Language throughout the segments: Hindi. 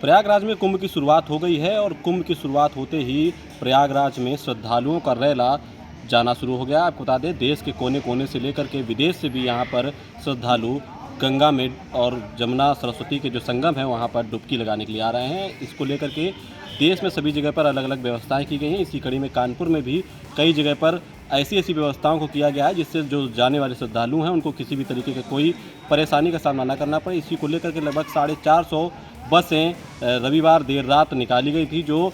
प्रयागराज में कुंभ की शुरुआत हो गई है और कुंभ की शुरुआत होते ही प्रयागराज में श्रद्धालुओं का रैला जाना शुरू हो गया। आपको बता दें, देश के कोने कोने से लेकर के विदेश से भी यहाँ पर श्रद्धालु गंगा में और जमुना सरस्वती के जो संगम है वहाँ पर डुबकी लगाने के लिए आ रहे हैं। इसको लेकर के देश में सभी जगह पर अलग अलग व्यवस्थाएं की गई हैं। इसी कड़ी में कानपुर में भी कई जगह पर ऐसी व्यवस्थाओं को किया गया है जिससे जो जाने वाले श्रद्धालु हैं उनको किसी भी तरीके का कोई परेशानी का सामना न करना पड़े। इसी को लेकर के लगभग 450 बसें रविवार देर रात निकाली गई थी, जो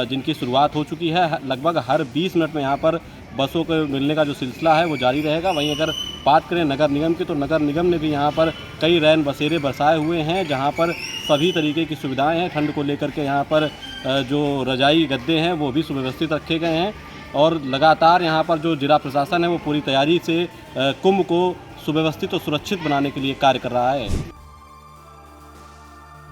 जिनकी शुरुआत हो चुकी है। लगभग हर 20 मिनट में यहाँ पर बसों को मिलने का जो सिलसिला है वो जारी रहेगा। वहीं अगर बात करें नगर निगम की, तो नगर निगम ने भी यहाँ पर कई रैन बसेरे बसाए हुए हैं जहाँ पर सभी तरीके की सुविधाएं हैं। ठंड को लेकर के यहाँ पर जो रजाई गद्दे हैं वो भी सुव्यवस्थित रखे गए हैं और लगातार यहाँ पर जो जिला प्रशासन है वो पूरी तैयारी से कुंभ को सुव्यवस्थित और सुरक्षित बनाने के लिए कार्य कर रहा है।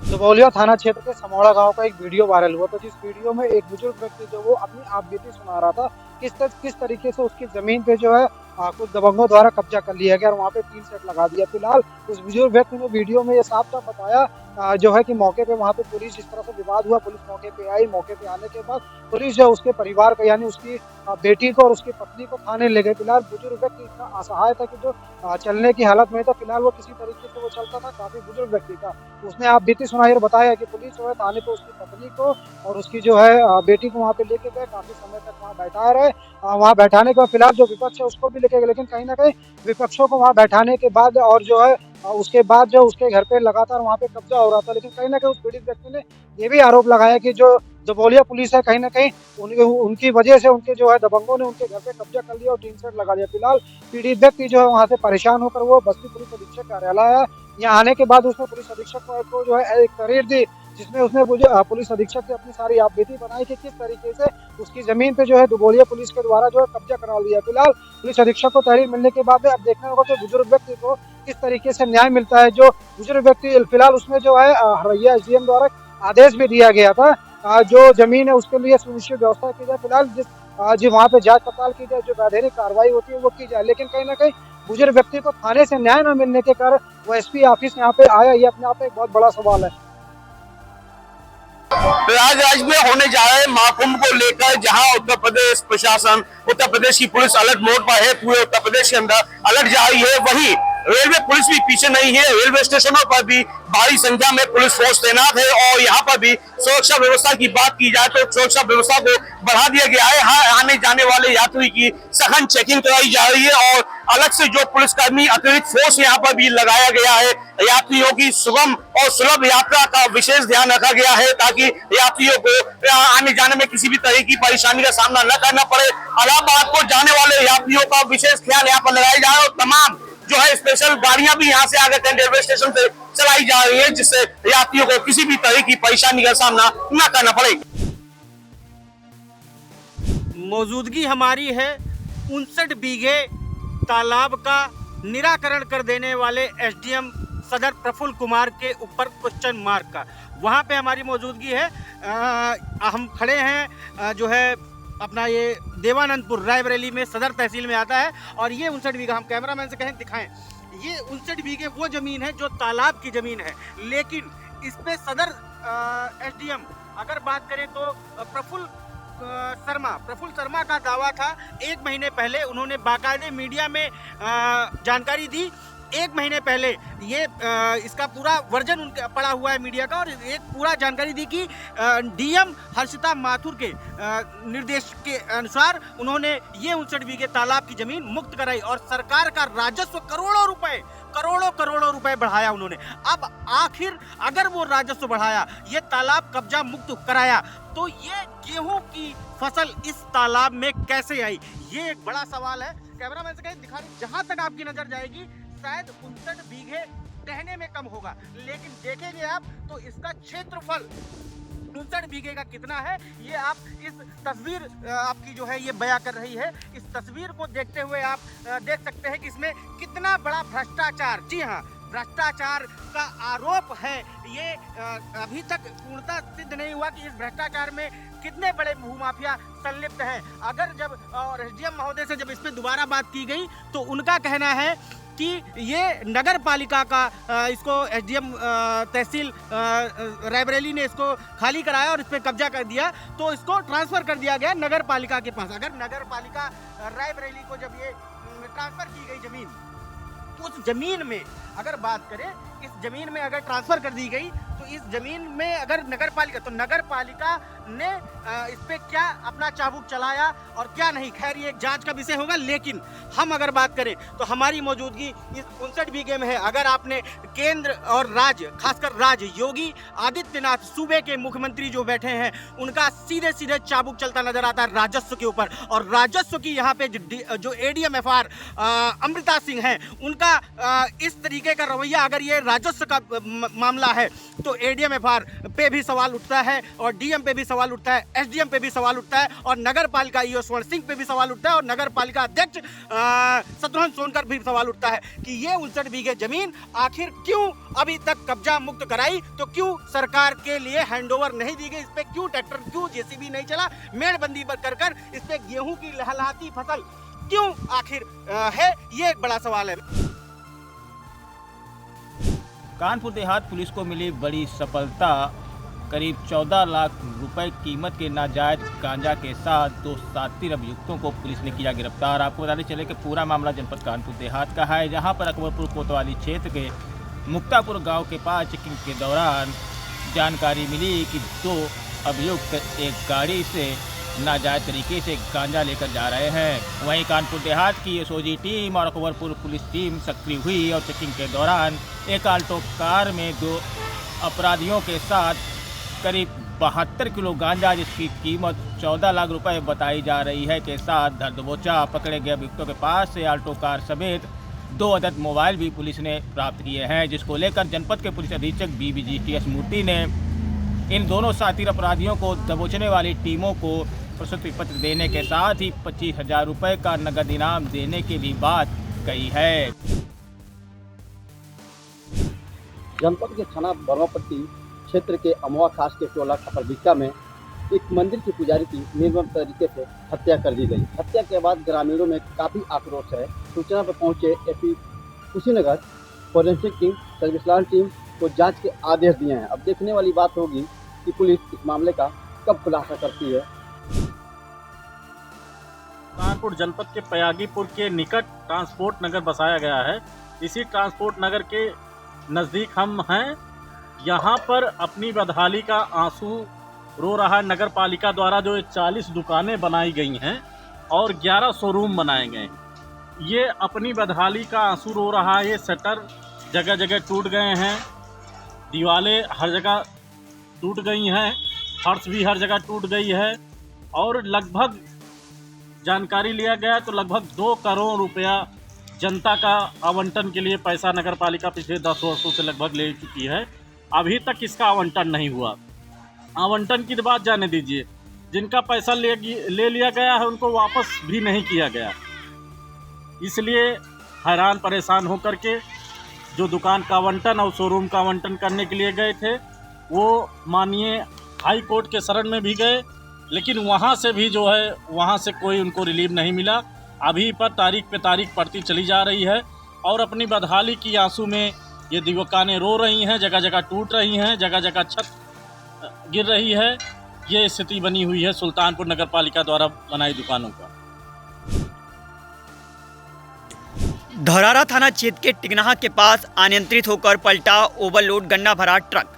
दुबौलिया थाना क्षेत्र के समौड़ा गांव का एक वीडियो वायरल हुआ। तो जिस वीडियो में एक बुजुर्ग व्यक्ति जो वो अपनी आप बीती सुना रहा था, किस तरीके से उसकी जमीन पे जो है कुछ दबंगों द्वारा कब्जा कर लिया गया और वहाँ पे 3 सेट लगा दिया। फिलहाल उस बुजुर्ग व्यक्ति ने वीडियो में ये साफ साफ बताया जो है कि मौके पे वहाँ पे पुलिस जिस तरह से विवाद हुआ, पुलिस मौके पे आई। मौके पे आने के बाद पुलिस जो उसके परिवार को यानी उसकी बेटी को और उसकी पत्नी को थाने ले गए। फिलहाल बुजुर्ग व्यक्ति इतना असहाय था कि जो चलने की हालत में था। फिलहाल वो किसी तरीके से वो चलता था, काफी बुजुर्ग व्यक्ति था। उसने आप बीती सुनाई और बताया कि पुलिस जो है थाने पे उसकी पत्नी को और उसकी जो है बेटी को वहाँ पे लेके गए, काफी समय तक वहाँ बैठा रहे। वहाँ बैठाने के बाद फिलहाल जो विपक्ष है उसको भी लेके गए, लेकिन कहीं ना कहीं विपक्षों को वहाँ बैठाने के बाद और जो है उसके बाद जो उसके घर पे लगातार वहाँ पे कब्जा हो रहा था। लेकिन कहीं ना कहीं उस पीड़ित व्यक्ति ने ये भी आरोप लगाया कि जो दुबौलिया पुलिस है कहीं ना कहीं उनकी वजह से उनके जो है दबंगों ने उनके घर पे कब्जा कर लिया और 3 सेट लगा दिया। फिलहाल पीड़ित व्यक्ति जो है वहाँ से परेशान होकर वो बस्ती पुलिस अधीक्षक कार्यालय आया। यहाँ आने के बाद उसने पुलिस अधीक्षक को जो है एक तहरीर दी, जिसमें उसने पुलिस अधीक्षक से अपनी सारी आपबीती बनाई कि किस तरीके से उसकी जमीन पे जो है दुबौलिया पुलिस के द्वारा जो है कब्जा करा लिया। फिलहाल पुलिस अधीक्षक को तहरीर मिलने के बाद अब देखना होगा कि बुजुर्ग व्यक्ति को किस तरीके से न्याय मिलता है। जो बुजुर्ग व्यक्ति फिलहाल उसमें जो है हरैया एसडीएम द्वारा आदेश भी दिया गया था जो जमीन है उसके लिए सुनिश्चित व्यवस्था की जाए। फिलहाल जो वहाँ पे जांच पड़ताल की जाए, जो वैधानिक कार्रवाई होती है वो की जाए। लेकिन कहीं ना कहीं बुजुर्ग व्यक्ति को थाने से न्याय न मिलने के कारण वो एसपी ऑफिस यहाँ पे आया, ये अपने आप में एक बहुत बड़ा सवाल है। प्रयागराज में होने जा रहे महाकुंभ को लेकर जहां उत्तर प्रदेश प्रशासन, उत्तर प्रदेश की पुलिस अलर्ट मोड पर है, पूरे उत्तर प्रदेश के अंदर अलर्ट जारी है, वहीं रेलवे पुलिस भी पीछे नहीं है। रेलवे स्टेशनों पर भी भारी संख्या में पुलिस फोर्स तैनात है और यहाँ पर भी सुरक्षा व्यवस्था की बात की जाए तो सुरक्षा व्यवस्था को बढ़ा दिया गया है। यहाँ आने जाने वाले यात्री की सघन चेकिंग कराई जा रही है और अलग से जो पुलिसकर्मी अतिरिक्त फोर्स यहाँ पर भी लगाया गया है। यात्रियों की सुगम और सुलभ यात्रा का विशेष ध्यान रखा गया है ताकि यात्रियों को आने जाने में किसी भी तरह की परेशानी का सामना न करना पड़े। इलाहाबाद को जाने वाले यात्रियों का विशेष ख्याल यहाँ पर लगाया जा रहा है और तमाम जो है स्पेशल गाड़ियां भी यहाँ से आगे रेलवे स्टेशन से चलाई जा रही है, जिससे यात्रियों को किसी भी तरह की परेशानी का सामना न करना पड़े। मौजूदगी हमारी है 59 बीघे तालाब का निराकरण कर देने वाले एसडीएम सदर प्रफुल्ल कुमार के ऊपर क्वेश्चन मार्क का। वहाँ पे हमारी मौजूदगी है। हम खड़े हैं जो है अपना ये देवानंदपुर रायबरेली में सदर तहसील में आता है और ये 59 बीघा, हम कैमरामैन से कहें दिखाएं, ये 59 बीघे वो ज़मीन है जो तालाब की ज़मीन है। लेकिन इस पे सदर एसडीएम अगर बात करें तो प्रफुल्ल शर्मा का दावा था। 1 महीने पहले उन्होंने बाकायदे मीडिया में जानकारी दी। 1 महीने पहले ये इसका पूरा वर्जन उनका पड़ा हुआ है मीडिया का और एक पूरा जानकारी दी कि डीएम हर्षिता माथुर के निर्देश के अनुसार उन्होंने ये 59 बीघे तालाब की जमीन मुक्त कराई और सरकार का राजस्व करोड़ों रुपए बढ़ाया उन्होंने। अब आखिर अगर वो राजस्व बढ़ाया, ये तालाब कब्जा मुक्त कराया, तो ये गेहूं की फसल इस तालाब में कैसे आई, ये एक बड़ा सवाल है। कैमरामैन से कहीं दिखा, जहां तक आपकी नजर जाएगी शायद 59 बीघे कहने में कम होगा, लेकिन देखेंगे आप तो इसका क्षेत्रफल 59 बीघे का कितना है, ये आप इस तस्वीर आपकी जो है ये बयां कर रही है। इस तस्वीर को देखते हुए आप देख सकते हैं कि इसमें कितना बड़ा भ्रष्टाचार, जी हाँ, भ्रष्टाचार का आरोप है। ये अभी तक पूर्णतः सिद्ध नहीं हुआ कि इस भ्रष्टाचार में कितने बड़े भूमाफिया संलिप्त हैं। अगर जब और एसडीएम महोदय से जब इस पर दोबारा बात की गई तो उनका कहना है कि ये नगर पालिका का इसको एसडीएम तहसील रायबरेली ने इसको खाली कराया और इस पर कब्जा कर दिया, तो इसको ट्रांसफर कर दिया गया नगर पालिका के पास। अगर नगर पालिका रायबरेली को जब ये ट्रांसफर की गई जमीन, उस जमीन में अगर बात करें, इस जमीन में अगर ट्रांसफर कर दी गई, तो इस जमीन में अगर नगर पालिका ने इस पे क्या अपना चाबुक चलाया और क्या नहीं, खैर ये एक जांच का विषय होगा। लेकिन हम अगर बात करें तो हमारी मौजूदगी इस 59 बीघे में है। अगर आपने केंद्र और राज्य, खासकर राज्य योगी आदित्यनाथ सूबे के मुख्यमंत्री जो बैठे हैं, उनका सीधे सीधे चाबुक चलता नजर आता है राजस्व के ऊपर। और राजस्व की यहाँ पे जो ADM FR अमृता सिंह हैं, उनका इस तरीके का रवैया, अगर ये राजस्व का मामला है तो ADM FR पे भी सवाल उठता है और DM पे भी सवाल उठता है, SDM पे भी सवाल उठता है और नगर पालिका EO स्वर्ण सिंह पे भी सवाल उठता है और नगर पालिका अध्यक्ष शत्रुघ्न सोनकर भी सवाल उठता है कि ये 59 बीघे जमीन आखिर क्यों अभी तक कब्जा मुक्त कराई, तो क्यों सरकार के लिए हैंडओवर नहीं दी गई, इस पे क्यों ट्रैक्टर, क्यों JCB नहीं चला, मेड़बंदी पर कर इस पे गेहूं की लहलहाती फसल क्यों आखिर है, ये एक बड़ा सवाल है। कानपुर देहात पुलिस को मिली बड़ी सफलता। करीब 14 लाख रुपए कीमत के नाजायज गांजा के साथ 2 शातिर अभियुक्तों को पुलिस ने किया गिरफ्तार। आपको बताते चले कि पूरा मामला जनपद कानपुर देहात का है, जहां पर अकबरपुर कोतवाली क्षेत्र के मुक्तापुर गांव के पास चेकिंग के दौरान जानकारी मिली कि 2 अभियुक्त एक गाड़ी से नाजायज तरीके से गांजा लेकर जा रहे हैं। वहीं कानपुर देहात की SOG टीम और अकबरपुर पुलिस टीम सक्रिय हुई और चेकिंग के दौरान एक आल्टो कार में 2 अपराधियों के साथ करीब 72 किलो गांजा, जिसकी कीमत 14 लाख रुपए बताई जा रही है, के साथ धर दबोचा। पकड़े गए अभियुक्तों के पास से आल्टो कार समेत 2 अदद मोबाइल भी पुलिस ने प्राप्त किए हैं, जिसको लेकर जनपद के पुलिस अधीक्षक BBGTS मूर्ति ने इन दोनों शातिर अपराधियों को दबोचने वाली टीमों को प्रशस्ति पत्र देने के साथ ही 25,000 रुपये का नगद इनाम देने की भी बात कही है। जनपद के थाना बरवापट्टी क्षेत्र के अमवा खास के टोला खपरबिक्का में एक मंदिर की पुजारी की निर्मम तरीके से हत्या कर दी गई। हत्या के बाद ग्रामीणों में काफ़ी आक्रोश है। सूचना पर पहुंचे SP Kushinagar forensic team, surveillance team को जांच के आदेश दिए हैं। अब देखने वाली बात होगी कि पुलिस इस मामले का कब खुलासा करती है। कानपुर जनपद के पयागीपुर के निकट ट्रांसपोर्ट नगर बसाया गया है। इसी ट्रांसपोर्ट नगर के नज़दीक हम हैं। यहाँ पर अपनी बदहाली का आंसू रो रहा है। नगर पालिका द्वारा जो 40 दुकानें बनाई गई हैं और 11 शोरूम बनाए गए, ये अपनी बदहाली का आंसू रो रहा है। ये शटर जगह जगह टूट गए हैं, दीवारें हर जगह टूट गई हैं, फर्श भी हर जगह टूट गई है और लगभग जानकारी लिया गया तो लगभग 2 करोड़ रुपया जनता का आवंटन के लिए पैसा नगर पालिका पिछले 10 वर्षों से लगभग ले चुकी है। अभी तक इसका आवंटन नहीं हुआ। आवंटन की बात जाने दीजिए, जिनका पैसा ले लिया गया है उनको वापस भी नहीं किया गया। इसलिए हैरान परेशान होकर के जो दुकान का आवंटन और शोरूम का आवंटन करने के लिए गए थे, वो माननीय हाई कोर्ट के शरण में भी गए, लेकिन वहाँ से भी जो है वहाँ से कोई उनको रिलीफ नहीं मिला। अभी पर तारीख पे तारीख पड़ती चली जा रही है और अपनी बदहाली की आंसू में ये दुकानें रो रही हैं, जगह जगह टूट रही हैं, जगह जगह छत गिर रही है। ये स्थिति बनी हुई है सुल्तानपुर नगर पालिका द्वारा बनाई दुकानों का। धौरारा थाना क्षेत्र के टिकनाहा के पास अनियंत्रित होकर पलटा ओवरलोड गन्ना भरा ट्रक।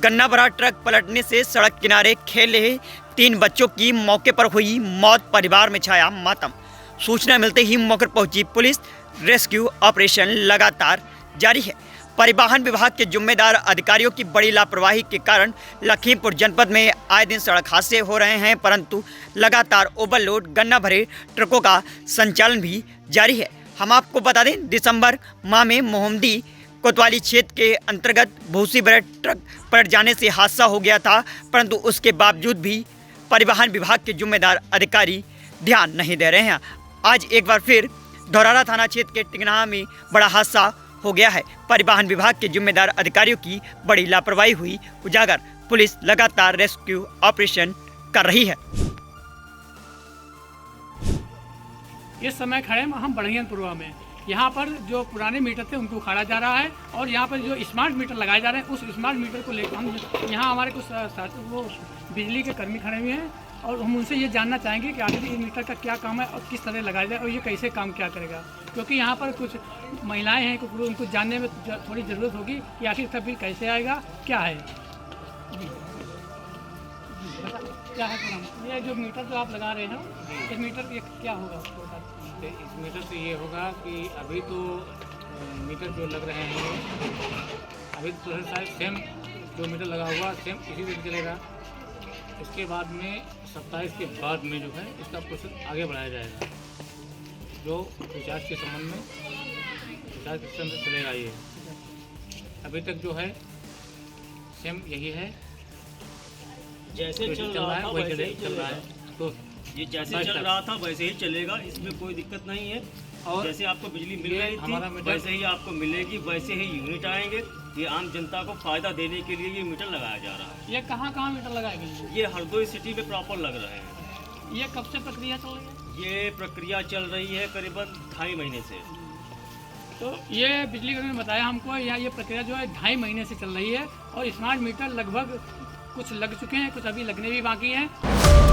गन्ना भरा ट्रक पलटने से सड़क किनारे खेल रहे 3 बच्चों की मौके पर हुई मौत। परिवार में छाया मातम। सूचना मिलते ही मौके पर पहुंची पुलिस। रेस्क्यू ऑपरेशन लगातार जारी है। परिवहन विभाग के जिम्मेदार अधिकारियों की बड़ी लापरवाही के कारण लखीमपुर जनपद में आए दिन सड़क हादसे हो रहे हैं, परंतु लगातार ओवरलोड गन्ना भरे ट्रकों का संचालन भी जारी है। हम आपको बता दें, दिसंबर माह में मोहम्मदी कोतवाली क्षेत्र के अंतर्गत भूसी भरे ट्रक पलट जाने से हादसा हो गया था, परंतु उसके बावजूद भी परिवहन विभाग के जिम्मेदार अधिकारी ध्यान नहीं दे रहे हैं। आज एक बार फिर धौरारा थाना क्षेत्र के टिकनाहा में बड़ा हादसा हो गया है। परिवहन विभाग के जिम्मेदार अधिकारियों की बड़ी लापरवाही हुई उजागर। पुलिस लगातार रेस्क्यू ऑपरेशन कर रही है। इस समय खड़े हैं हम बढ़ियापुरवा में। यहाँ पर जो पुराने मीटर थे उनको उखाड़ा जा रहा है और यहाँ पर जो स्मार्ट मीटर लगाए जा रहे हैं उस स्मार्ट मीटर को लेकर हम यहाँ हमारे कुछ वो बिजली के कर्मी खड़े हुए हैं और हम उनसे ये जानना चाहेंगे कि आखिर इस मीटर का क्या काम है और किस तरह लगाया जाए और ये कैसे काम क्या करेगा, क्योंकि यहाँ पर कुछ महिलाएं हैं, कुछ उनको जानने में थोड़ी ज़रूरत होगी कि आखिर इसका बिल कैसे आएगा, क्या है। क्या है काम? ये जो मीटर जो आप लगा रहे हैं इस मीटर ये क्या होगा? इस मीटर से ये होगा कि अभी तो मीटर जो लग रहे हैं अभी तो शायद सेम जो मीटर लगा हुआ सेम इसी से चलेगा। इसके बाद में 27 के बाद में जो है इसका प्रोसेस आगे बढ़ाया जाएगा, जो रिचार्ज के संबंध में रिचार्ज सिस्टम से चलेगा। ये अभी तक जो है सेम यही है, जैसे चल रहा था वैसे ही चल रहा है। तो ये जैसे चल रहा था वैसे ही चलेगा, इसमें कोई दिक्कत नहीं है। और जैसे आपको बिजली मिल रही थी वैसे ही आपको मिलेगी, वैसे ही यूनिट आएंगे। ये आम जनता को फायदा देने के लिए ये मीटर लगाया जा रहा है। ये कहाँ मीटर लगाए गए? ये हरदोई सिटी में प्रॉपर लग रहे हैं। ये कब से प्रक्रिया चल रही है? ये प्रक्रिया चल रही है करीबन 2.5 महीने से। तो ये बिजली कर्मी ने बताया हमको यहाँ ये प्रक्रिया जो है 2.5 महीने से चल रही है और स्मार्ट मीटर लगभग कुछ लग चुके हैं, कुछ अभी लगने भी बाकी हैं।